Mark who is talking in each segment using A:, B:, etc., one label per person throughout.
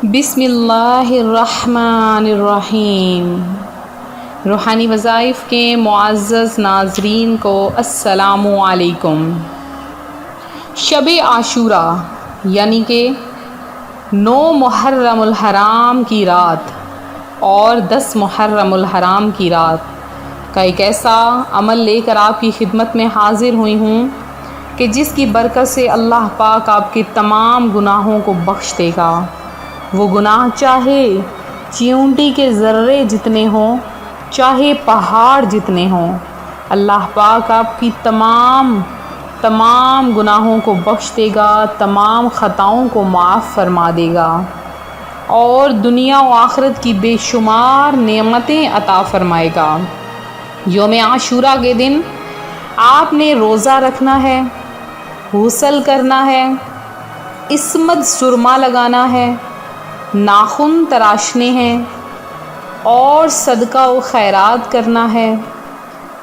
A: بسم اللہ الرحمن الرحیم۔ روحانی وظائف کے معزز ناظرین کو السلام علیکم۔ شب عاشوراء یعنی کہ 9 محرم الحرام کی رات اور 10 محرم الحرام کی رات کا ایک ایسا عمل لے کر آپ کی خدمت میں حاضر ہوئی ہوں کہ جس کی برکت سے اللہ پاک آپ کے تمام گناہوں کو بخش دے گا۔ وہ گناہ چاہے چیونٹی کے ذرے جتنے ہوں، چاہے پہاڑ جتنے ہوں، اللہ پاک آپ کی تمام گناہوں کو بخش دے گا، تمام خطاؤں کو معاف فرما دے گا اور دنیا و آخرت کی بے شمار نعمتیں عطا فرمائے گا۔ یوم عاشوراء کے دن آپ نے روزہ رکھنا ہے، غسل کرنا ہے، عصمت سرما لگانا ہے، ناخن تراشنے ہیں اور صدقہ و خیرات کرنا ہے،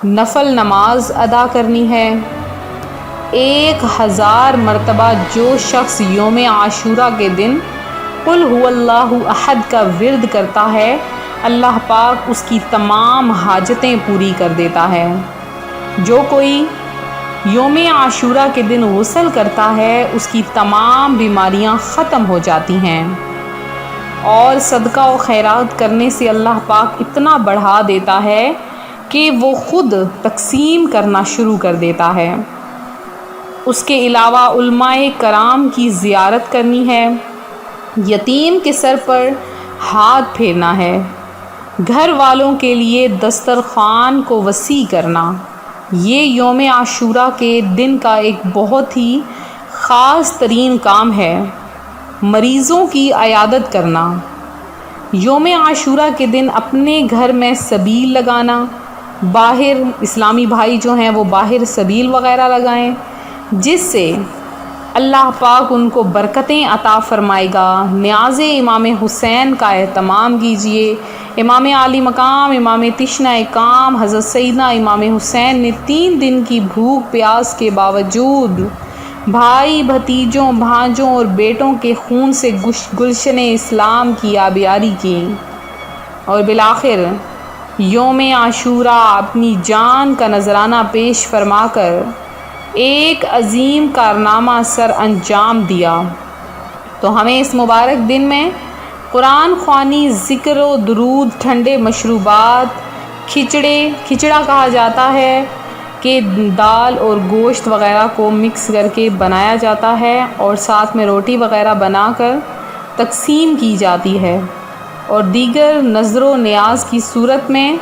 A: نفل نماز ادا کرنی ہے۔ 1000 مرتبہ جو شخص یوم عاشوراء کے دن قل هو اللہ احد کا ورد کرتا ہے، اللہ پاک اس کی تمام حاجتیں پوری کر دیتا ہے۔ جو کوئی یوم عاشوراء کے دن غسل کرتا ہے، اس کی تمام بیماریاں ختم ہو جاتی ہیں اور صدقہ و خیرات کرنے سے اللہ پاک اتنا بڑھا دیتا ہے کہ وہ خود تقسیم کرنا شروع کر دیتا ہے۔ اس کے علاوہ علماء کرام کی زیارت کرنی ہے، یتیم کے سر پر ہاتھ پھیرنا ہے، گھر والوں کے لیے دسترخوان کو وسیع کرنا، یہ یوم عاشوراء کے دن کا ایک بہت ہی خاص ترین کام ہے۔ مریضوں کی عیادت کرنا، یوم عاشوراء کے دن اپنے گھر میں سبیل لگانا، باہر اسلامی بھائی جو ہیں وہ باہر سبیل وغیرہ لگائیں، جس سے اللہ پاک ان کو برکتیں عطا فرمائے گا۔ نیاز امام حسین کا اہتمام کیجیے۔ امام عالی مقام امام تشنہ کام حضرت سیدنا امام حسین نے 3 دن کی بھوک پیاس کے باوجود بھائی بھتیجوں بھانجوں اور بیٹوں کے خون سے گلشن اسلام کی آبیاری کی اور بالآخر یوم عاشوراء اپنی جان کا نذرانہ پیش فرما کر ایک عظیم کارنامہ سر انجام دیا۔ تو ہمیں اس مبارک دن میں قرآن خوانی، ذکر و درود، ٹھنڈے مشروبات، کھچڑا کہا جاتا ہے کہ دال اور گوشت وغیرہ کو مکس کر کے بنایا جاتا ہے اور ساتھ میں روٹی وغیرہ بنا کر تقسیم کی جاتی ہے، اور دیگر نظر و نیاز کی صورت میں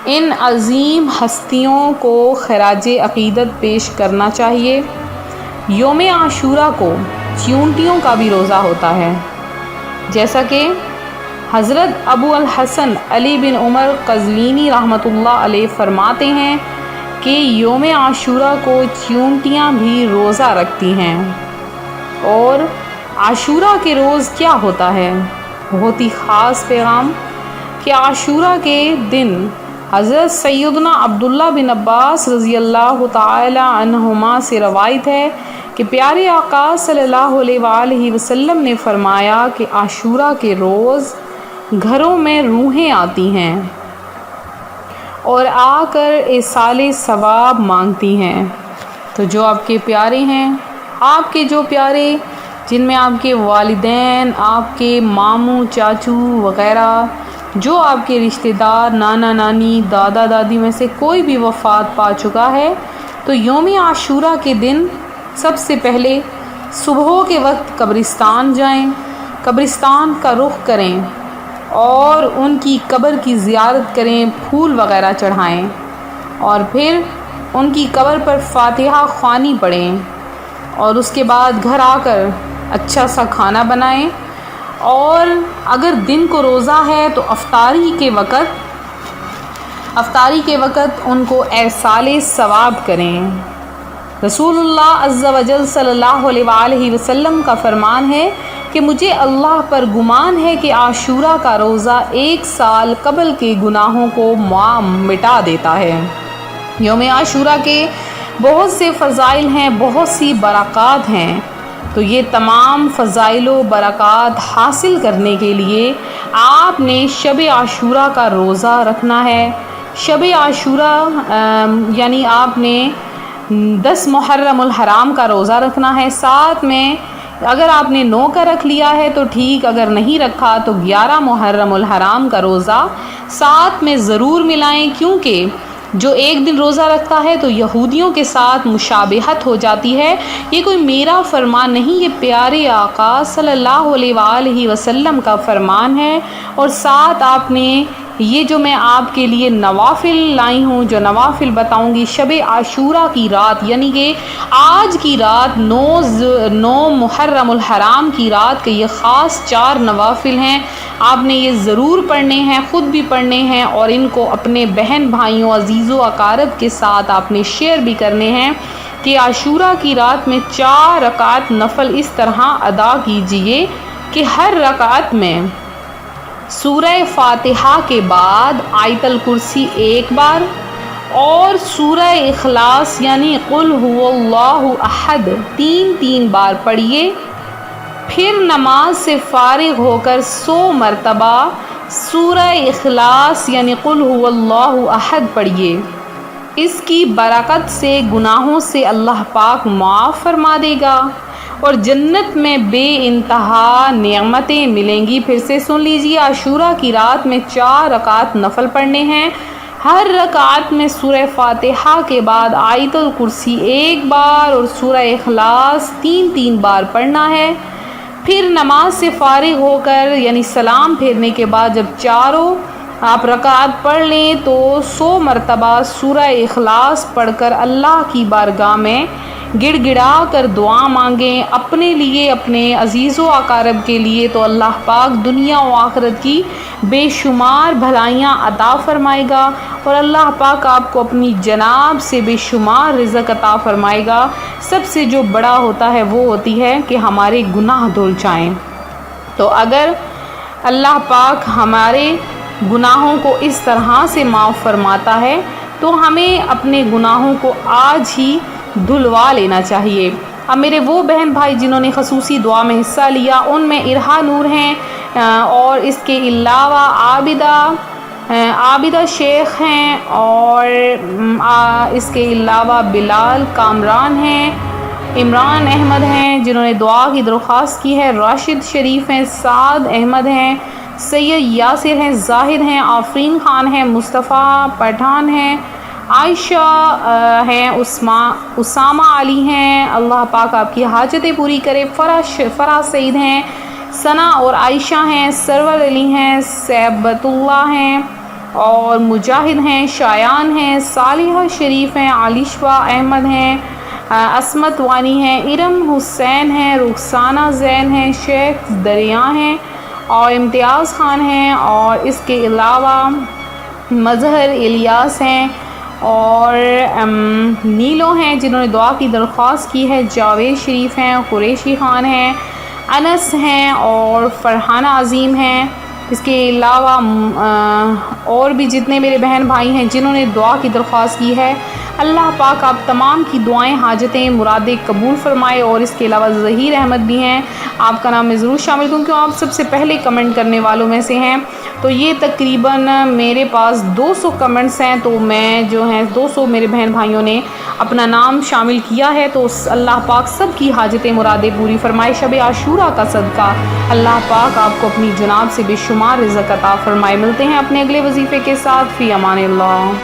A: ان عظیم ہستیوں کو خراج عقیدت پیش کرنا چاہیے۔ یوم عاشوراء کو چیونٹیوں کا بھی روزہ ہوتا ہے، جیسا کہ حضرت ابو الحسن علی بن عمر قزوینی رحمۃ اللہ علیہ فرماتے ہیں کہ یوم عاشوراء کو چیونٹیاں بھی روزہ رکھتی ہیں۔ اور عاشوراء کے روز کیا ہوتا ہے؟ بہت ہی خاص پیغام کہ عاشوراء کے دن حضرت سیدنا عبداللہ بن عباس رضی اللہ تعالی عنہما سے روایت ہے کہ پیارے آقا صلی اللہ علیہ وآلہ وسلم نے فرمایا کہ عاشوراء کے روز گھروں میں روحیں آتی ہیں اور آ کر ایصال ثواب مانگتی ہیں۔ تو جو آپ کے پیارے ہیں، آپ کے جو پیارے جن میں آپ کے والدین، آپ کے ماموں چاچو وغیرہ، جو آپ کے رشتہ دار، نانا نانی، دادا دادی میں سے کوئی بھی وفات پا چکا ہے، تو یوم عاشوراء کے دن سب سے پہلے صبح کے وقت قبرستان جائیں، قبرستان کا رخ کریں اور ان کی قبر کی زیارت کریں، پھول وغیرہ چڑھائیں اور پھر ان کی قبر پر فاتحہ خوانی پڑھیں، اور اس کے بعد گھر آ کر اچھا سا کھانا بنائیں، اور اگر دن کو روزہ ہے تو افطاری کے وقت ان کو ایصال ثواب کریں۔ رسول اللہ عز و جل صلی اللہ علیہ وآلہ وسلم کا فرمان ہے کہ مجھے اللہ پر گمان ہے کہ عاشوراء کا روزہ 1 سال قبل کے گناہوں کو مٹا دیتا ہے۔ یوم عاشوراء کے بہت سے فضائل ہیں، بہت سی برکات ہیں، تو یہ تمام فضائل و برکات حاصل کرنے کے لیے آپ نے شب عاشوراء کا روزہ رکھنا ہے۔ شب عاشوراء یعنی آپ نے 10 محرم الحرام کا روزہ رکھنا ہے، ساتھ میں اگر آپ نے 9 کا رکھ لیا ہے تو ٹھیک، اگر نہیں رکھا تو 11 محرم الحرام کا روزہ ساتھ میں ضرور ملائیں، کیونکہ جو ایک دن روزہ رکھتا ہے تو یہودیوں کے ساتھ مشابہت ہو جاتی ہے۔ یہ کوئی میرا فرمان نہیں، یہ پیارے آقا صلی اللہ علیہ وآلہ وسلم کا فرمان ہے۔ اور ساتھ آپ نے یہ جو میں آپ کے لیے نوافل لائی ہوں، جو نوافل بتاؤں گی شب عاشوراء کی رات، یعنی کہ آج کی رات 9 محرم الحرام کی رات کے یہ خاص 4 نوافل ہیں، آپ نے یہ ضرور پڑھنے ہیں، خود بھی پڑھنے ہیں اور ان کو اپنے بہن بھائیوں عزیز و اقارب کے ساتھ آپ نے شیئر بھی کرنے ہیں کہ عاشوراء کی رات میں 4 رکعت نفل اس طرح ادا کیجئے کہ ہر رکعت میں سورہ فاتحہ کے بعد آیت الکرسی 1 بار اور سورہ اخلاص یعنی قل هو اللہ احد 3 بار پڑھیے۔ پھر نماز سے فارغ ہو کر 100 مرتبہ سورہ اخلاص یعنی قل هو اللہ احد پڑھیے۔ اس کی برکت سے گناہوں سے اللہ پاک معاف فرما دے گا اور جنت میں بے انتہا نعمتیں ملیں گی۔ پھر سے سن لیجیے، عاشوراء کی رات میں 4 رکعت نفل پڑھنے ہیں، ہر رکعت میں سورہ فاتحہ کے بعد آیت الکرسی 1 بار اور سورہ اخلاص 3 بار پڑھنا ہے۔ پھر نماز سے فارغ ہو کر یعنی سلام پھیرنے کے بعد جب چاروں آپ رکعت پڑھ لیں تو 100 مرتبہ سورہ اخلاص پڑھ کر اللہ کی بارگاہ میں گڑ گڑا کر دعا مانگیں، اپنے لیے، اپنے عزیز و اقارب کے لیے، تو اللہ پاک دنیا و آخرت کی بے شمار بھلائیاں عطا فرمائے گا اور اللہ پاک آپ کو اپنی جناب سے بے شمار رزق عطا فرمائے گا۔ سب سے جو بڑا ہوتا ہے وہ ہوتی ہے کہ ہمارے گناہ دھل جائیں۔ تو اگر اللہ پاک ہمارے گناہوں کو اس طرح سے معاف فرماتا ہے تو ہمیں اپنے گناہوں کو آج ہی دھلوا لینا چاہیے۔ اب میرے وہ بہن بھائی جنہوں نے خصوصی دعا میں حصہ لیا ان میں ارہا نور ہیں اور اس کے علاوہ عابدہ شیخ ہیں اور اس کے علاوہ بلال کامران ہیں، عمران احمد ہیں جنہوں نے دعا کی درخواست کی ہے، راشد شریف ہیں، سعد احمد ہیں، سید یاسر ہیں، زاہد ہیں، آفرین خان ہیں، مصطفیٰ پٹھان ہیں، عائشہ ہیں، اسامہ علی ہیں، اللہ پاک آپ کی حاجتیں پوری کرے، فرح سعید ہیں، ثنا اور عائشہ ہیں، سرور علی ہیں، سیبت اللہ ہیں اور مجاہد ہیں، شایان ہیں، صالحہ شریف ہیں، علیشوا احمد ہیں، عصمت وانی ہیں، ارم حسین ہیں، رخسانہ زین ہیں، شیخ دریا ہیں اور امتیاز خان ہیں اور اس کے علاوہ مظہر الیاس ہیں اور نیلو ہیں جنہوں نے دعا کی درخواست کی ہے، جاوید شریف ہیں، قریشی خان ہیں، انس ہیں اور فرحانہ عظیم ہیں۔ اس کے علاوہ اور بھی جتنے میرے بہن بھائی ہیں جنہوں نے دعا کی درخواست کی ہے، اللہ پاک آپ تمام کی دعائیں، حاجتیں، مرادیں قبول فرمائے۔ اور اس کے علاوہ ظہیر احمد بھی ہیں، آپ کا نام میں ضرور شامل کیونکہ آپ سب سے پہلے کمنٹ کرنے والوں میں سے ہیں۔ تو یہ تقریباً میرے پاس 200 کمنٹس ہیں، تو میں جو ہیں 200 میرے بہن بھائیوں نے اپنا نام شامل کیا ہے، تو اللہ پاک سب کی حاجتیں مرادیں پوری فرمائے۔ شب عاشوراء کا صدقہ اللہ پاک آپ کو اپنی جناب سے بے شمار رزق عطا فرمائے۔ ملتے ہیں اپنے اگلے وظیفے کے ساتھ، فی امان اللہ۔